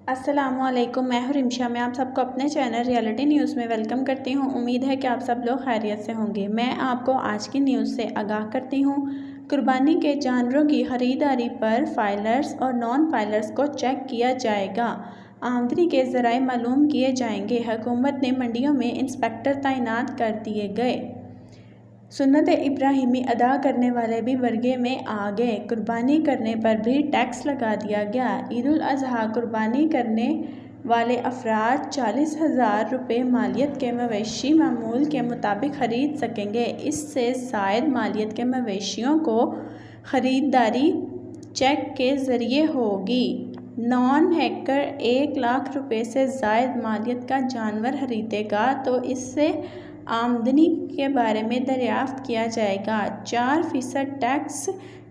अस्सलामुअलैकुम, मैं हूं रिमशा। मैं आप सबको अपने चैनल रियलिटी न्यूज़ में वेलकम करती हूं। उम्मीद है कि आप सब लोग खैरियत से होंगे। मैं आपको आज की न्यूज़ से आगाह करती हूं। कुर्बानी के जानवरों की ख़रीदारी पर फाइलर्स और नॉन फाइलर्स को चेक किया जाएगा। आमदनी के ज़राए मालूम किए जाएंगे। हुकूमत ने मंडियों में इंस्पेक्टर तैनात कर दिए गए। सुन्नत इब्राहिमी अदा करने वाले भी वर्गे में आ गए। कुर्बानी करने पर भी टैक्स लगा दिया गया। ईद उल अज़हा कुर्बानी करने वाले अफराद 40,000 रुपये मालियत के मवेशी मामूल के मुताबिक ख़रीद सकेंगे। इससे ज़ायद मालियत के मवेशियों को ख़रीदारी चेक के ज़रिए होगी। नॉन हैकर 1 लाख रुपये से ज़ायद मालियत का जानवर खरीदेगा तो इससे आमदनी के बारे में दरियाफ्त किया जाएगा। 4% टैक्स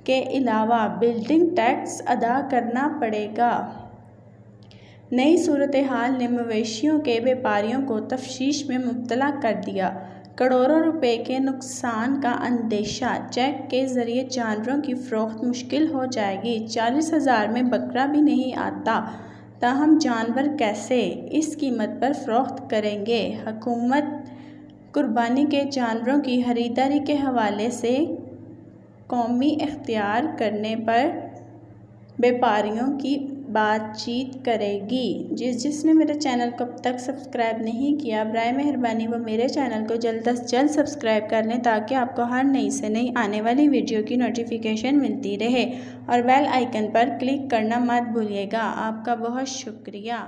के अलावा बिल्डिंग टैक्स अदा करना पड़ेगा। नई सूरत हाल ने मवेशियों के व्यापारियों को तफ्शीश में मुब्तला कर दिया। करोड़ों रुपए के नुकसान का अंदेशा। चेक के ज़रिए जानवरों की फ़रोख्त मुश्किल हो जाएगी। 40,000 में बकरा भी नहीं आता, ताहम जानवर कैसे इस कीमत पर फ़रोख्त करेंगे। हुकूमत कुर्बानी के जानवरों की खरीदारी के हवाले से कौमी इख्तियार करने पर व्यापारियों की बातचीत करेगी। जिसने मेरे चैनल को अब तक सब्सक्राइब नहीं किया, बराए मेहरबानी वो मेरे चैनल को जल्द अज जल्द सब्सक्राइब कर लें ताकि आपको हर नई से नई आने वाली वीडियो की नोटिफिकेशन मिलती रहे। और बेल आइकन पर क्लिक करना मत भूलिएगा। आपका बहुत शुक्रिया।